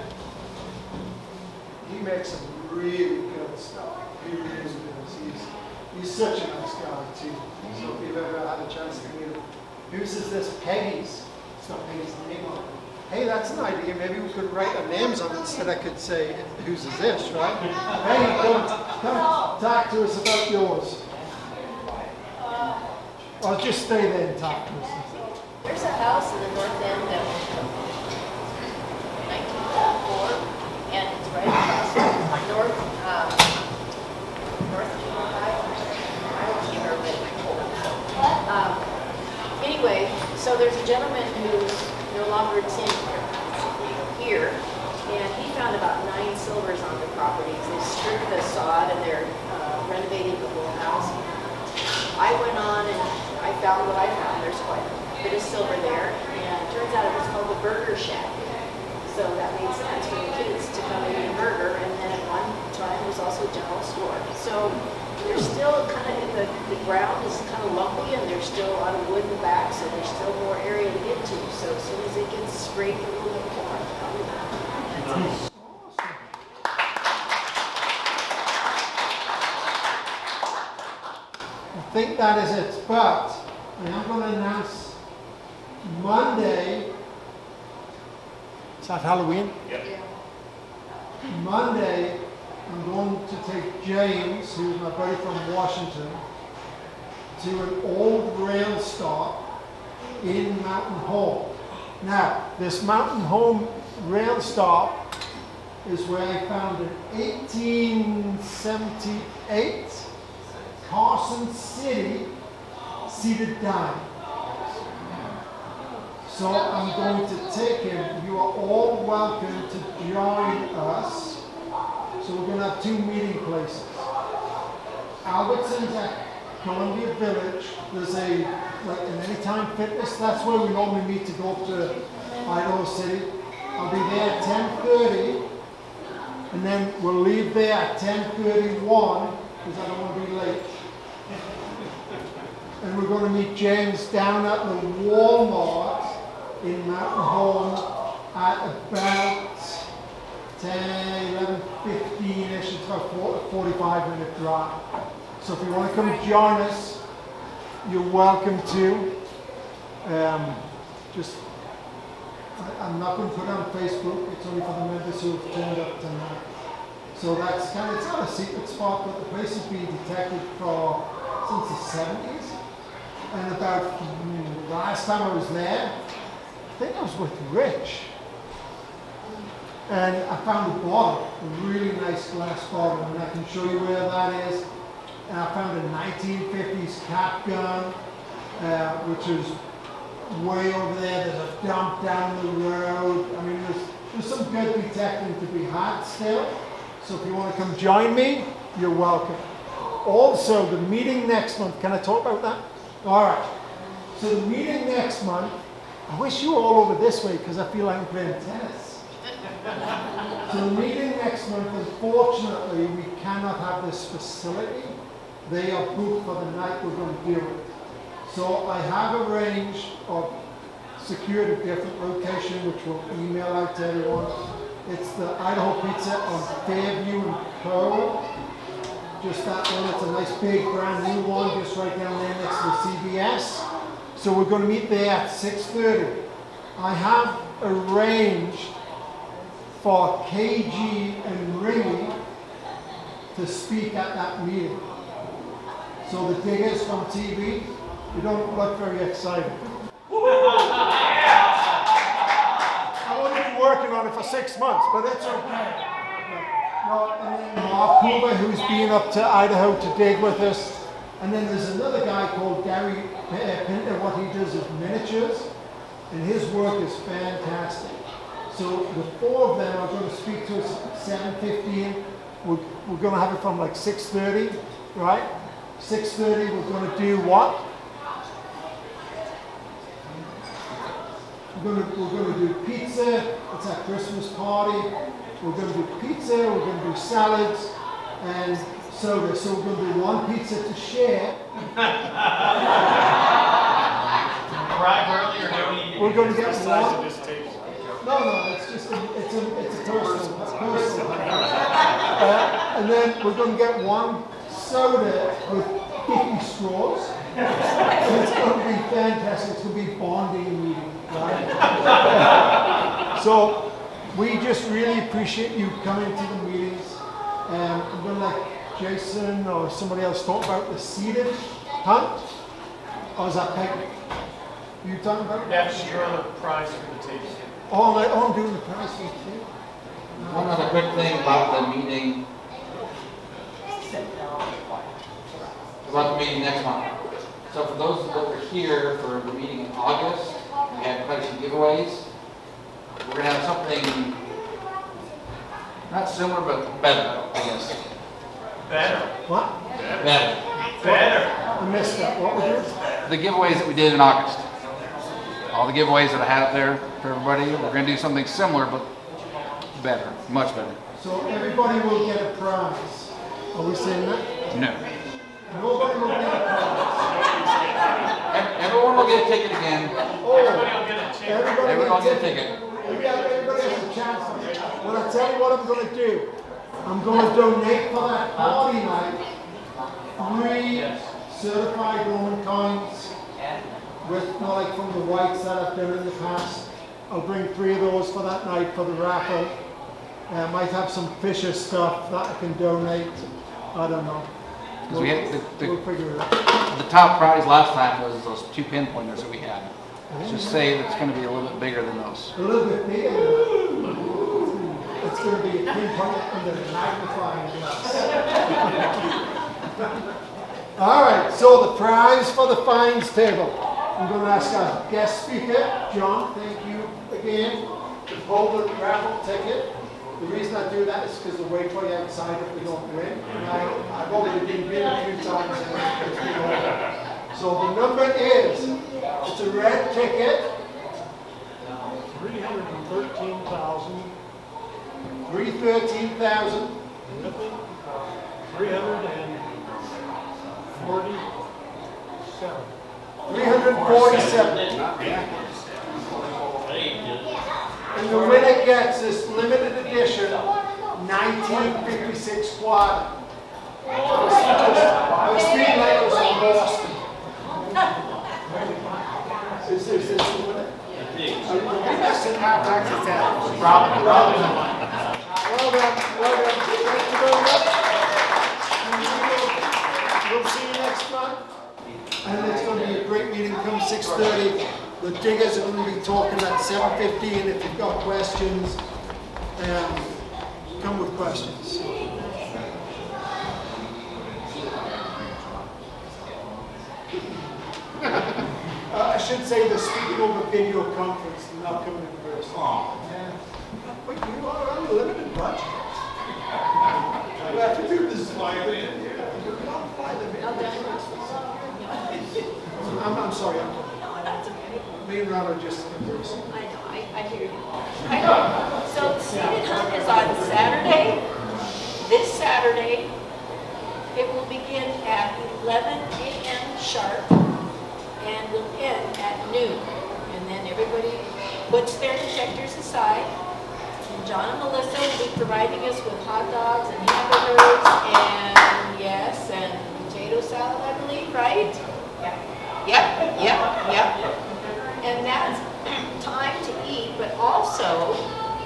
He makes some really good stuff. He really does. He's such a nice guy too. So if you've ever had a chance to meet him, whose is this? Peggy's. It's not Peggy's name on it. Hey, that's an idea. Maybe we could write our names on it instead. I could say, whose is this, right? Peggy, come talk to us about yours. Or just stay there and talk to us. There's a house in the north end of 1904, and it's right across north I don't remember it. Anyway, so there's a gentleman who's no longer here, and he found about 9 silvers on the properties. They stripped the sod and they're renovating the whole house. I went on and I found what I found. There's quite a bit of silver there, and it turns out it was called the Burger Shack. So that made sense for the kids to come and eat a burger, and then at one time it was also a general store. So there's still kind of, the ground is kind of lumpy, and there's still a lot of wood in the back, so there's still more area to get to. So as soon as it gets scraped a little bit more, I'll do that. That's it. I think that is it, but I am going to announce Monday. Is that Halloween? Yeah. Monday, I'm going to take James, who's my buddy from Washington, to an old rail stop in Mountain Home. Now, this Mountain Home rail stop is where I found an 1878 Carson City seated dime. So I'm going to take him. You are all welcome to join us. So we're going to have 2 meeting places. Albertson's at Columbia Village. There's like an Anytime Fitness. That's where we normally meet to go up to Idaho City. I'll be there at 10:30, and then we'll leave there at 10:31 because I don't want to be late. And we're going to meet James down at the Walmart in Mountain Home at about 10, 11, 15-ish. It's about a 45-minute drive. So if you want to come join us, you're welcome to. I'm not going to put it on Facebook. It's only for the members who have turned up tonight. So that's kind of, it's not a secret spot, but the place has been detected since the 70s. And about last time I was there, I think I was with Rich. And I found a bottle, a really nice glass bottle, and I can show you where that is. And I found a 1950s cap gun, which is way over there. There's a dump down the road. I mean, there's some good detecting to be had still. So if you want to come join me, you're welcome. Also, the meeting next month, can I talk about that? All right. So the meeting next month, I wish you were all over this way because I feel like I'm playing tennis. So the meeting next month, unfortunately, we cannot have this facility. They are booked for the night we're going to do it. So I have arranged or secured a different location, which we'll email out to everyone. It's the Idaho Pizza on Fairview and Pearl. Just that one. It's a nice big brand new one, just right down there next to the CVS. So we're going to meet there at 6:30. I have arranged for KG and Ringy to speak at that meeting. So the diggers from TV, you don't look very excited. I've only been working on it for 6 months, but it's okay. No, and then Mark Cooper, who's been up to Idaho to dig with us. And then there's another guy called Gary Pinter. What he does is miniatures, and his work is fantastic. So the four of them are going to speak to us at 7:15. We're going to have it from like 6:30, right? 6:30, we're going to do what? We're going to do pizza. It's our Christmas party. We're going to do pizza. We're going to do salads and soda. So we're going to do one pizza to share. Arrive early or don't eat. We're going to get Size of one. this table. No, it's just it's a personal. And then we're going to get one soda with 50 straws. And it's going to be fantastic. It's going to be a bonding meeting, right? So we just really appreciate you coming to the meetings. And I'm going to let Jason or somebody else talk about the seeded hunt. Or is that Peggy? You talking about it? That's your prize for the table. Oh, I'm doing the prize for too. One other quick thing about the meeting. About the meeting next month. So for those that were here for the meeting in August, we had quite a few giveaways. We're going to have something not similar, but better, I guess. Better. What? Better. Better. I missed that. What was it? The giveaways that we did in August. All the giveaways that I had up there for everybody, we're going to do something similar, but better, much better. So everybody will get a prize. Are we saying that? No. Nobody will get a prize. Everyone will get a ticket again. Oh, Everybody will get a chance. everybody Everyone will get a ticket. ticket. Everybody has a chance. Well, I'll tell you what I'm going to do. I'm going to donate for that party night 3 certified Roman coins with, not like from the whites that I've done in the past. I'll bring 3 of those for that night for the raffle. I might have some Fisher stuff that I can donate. I don't know. Because we had We'll figure it out. the top prize last time was those 2 pinpointers that we had. Let's just say it's going to be a little bit bigger than those. A little bit bigger. It's going to be a pinpoint under the magnifying glass. All right, so the prize for the fines table. I'm going to ask our guest speaker, John, thank you again, to hold the raffle ticket. The reason I do that is because the wait for you outside if we don't win. And I've only been bid a few times. And it's been over. So the number is, it's a red ticket. 313,000. 313,000. 347. 347. And the winner gets this limited edition 1956 quad. I was speaking like it was from Boston. Is this the winner? That's an access Robin. Well done. Well done. Thank you very much. We'll see you next month. And it's going to be a great meeting. Come 6:30. The diggers are going to be talking at 7:15. If you've got questions, come with questions. I should say they're speaking over video conference and not coming in person. Wait, you are on a limited budget. We have to do this slightly. I'm sorry. Me and Ron are just in person. I know, I hear you. I know. So seated is on Saturday, this Saturday. It will begin at 11 a.m. sharp and will end at noon. And then everybody puts their detectors aside. And John and Melissa will be providing us with hot dogs and hamburgers and yes, and potato salad, I believe, right? Yep. And that's time to eat, but also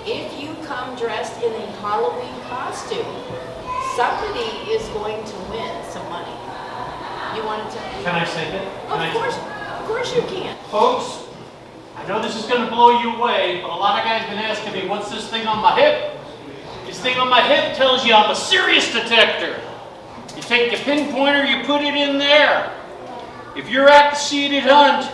if you come dressed in a Halloween costume, somebody is going to win some money. You want to tell me? Can I say it? Of course you can. Folks, I know this is going to blow you away, but a lot of guys have been asking me, what's this thing on my hip? This thing on my hip tells you I'm a serious detector. You take your pinpointer, you put it in there. If you're at the seated hunt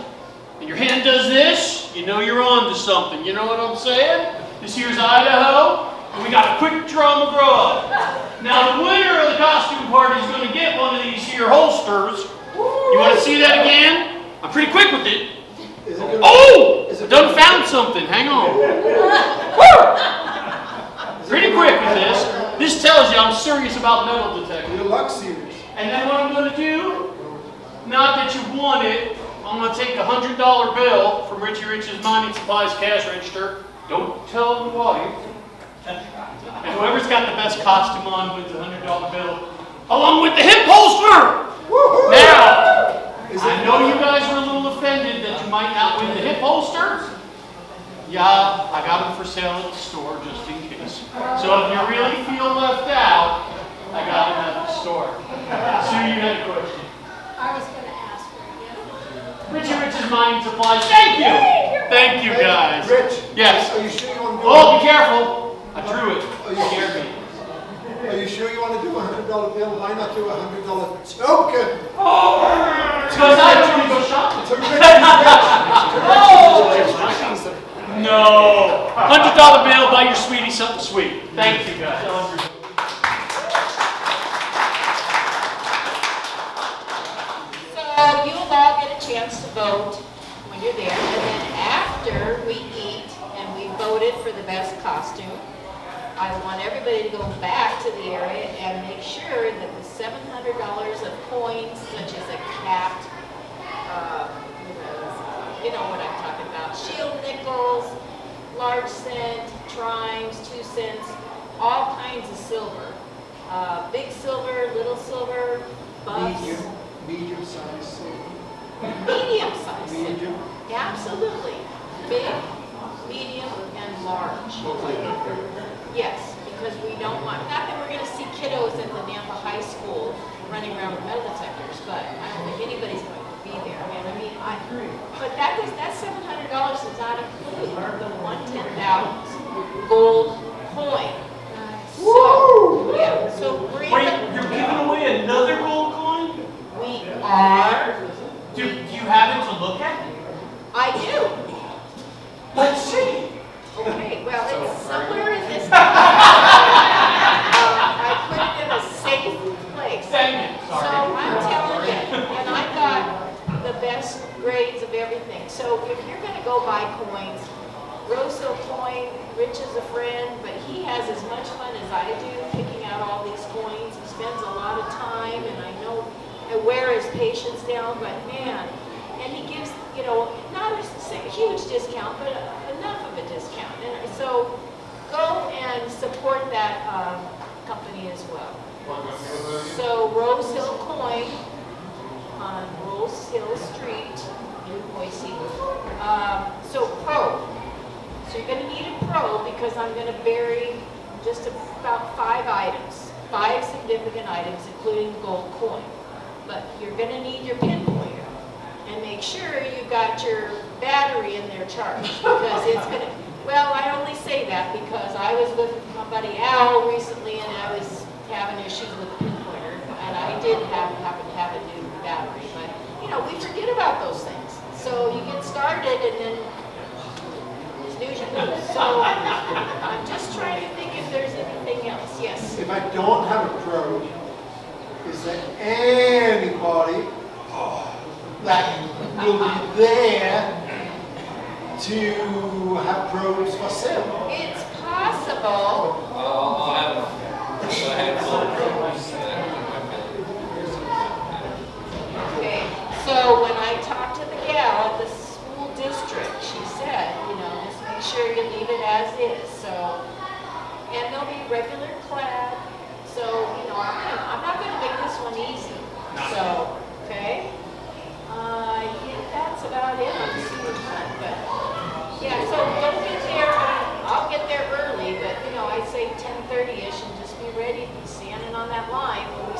and your hand does this, you know you're on to something. You know what I'm saying? This here's Idaho, and we got a quick draw McGraw. Now the winner of the costume party is going to get one of these here holsters. You want to see that again? I'm pretty quick with it. Oh! Done found something. Hang on. Pretty quick with this. This tells you I'm serious about metal detecting. Your luck series. And then what I'm going to do, not that you want it, I'm going to take a $100 bill from Richie Rich's Mining Supplies cash register. Don't tell the wife. And whoever's got the best costume on wins a $100 bill, along with the hip holster. Now, I know you guys were a little offended that you might not win the hip holster. Yeah, I got them for sale at the store just in case. So if you really feel left out, I got them at the store. Sue, you had a question. I was going to ask for it. Richie Rich's Mining Supplies. Thank you. Thank you, guys. Rich. Yes. Are you sure you want to do Oh, be careful. I drew it. You scared me. Are you sure you want to do a $100 bill? Why not do a $100 token? Because I drew to go shopping. To Rich. No. $100 bill, buy your sweetie something sweet. Thank you, guys. So you'll all get a chance to vote when you're there. And then after we eat and we voted for the best costume, I want everybody to go back to the area and make sure that the $700 of coins, such as a capped, you know what I'm talking about, shield nickels, large cent, trimes, 2 cents, all kinds of silver. Big silver, little silver, buffs. Medium size silver. Medium size silver. Medium. Absolutely. Big, medium, and large. Yes, because we don't want, not that we're going to see kiddos at the Nampa High School running around with metal detectors, but I don't think anybody's going to be there. But that $700 does not include the 1/10 ounce gold coin. So, yeah, so bring Wait, you're giving away another gold coin? We are. Do you have it to look at? I do. Let's see. Okay, well, it's somewhere in this. I put it in a safe place. Dang it. So I'm telling you, and I got the best grades of everything. So if you're going to go buy coins, Rosso coin, Rich is a friend, but he has as much fun as I do picking out all these coins. He spends a lot of time, and I know I wear his patience down, but man, and he gives, not a huge discount, but enough of a discount. And so go and support that company as well. So Rose Hill Coin on Rose Hill Street in Boise. So Pro. So you're going to need a Pro because I'm going to bury just about 5 items, 5 significant items, including the gold coin. But you're going to need your pinpointer. And make sure you've got your battery in there charged because it's going to, well, I only say that because I was with my buddy Al recently and I was having issues with the pinpointer and I did happen to have a new battery. But, we forget about those things. So you get started and then snooze you lose. So I'm just trying to think if there's anything else. Yes? If I don't have a Pro, is there anybody that will be there to have probes for sale? It's possible. I'll have a handful of drawings. Okay, so when I talked to the gal at the school district, she said, just make sure you leave it as is, so. And they'll be regular clad, so, I'm not gonna make this one easy, so, okay? I think that's about it on the senior hunt, but, yeah, so don't get there, I'll get there early, but, I'd say 10:30-ish and just be ready, be standing on that line when we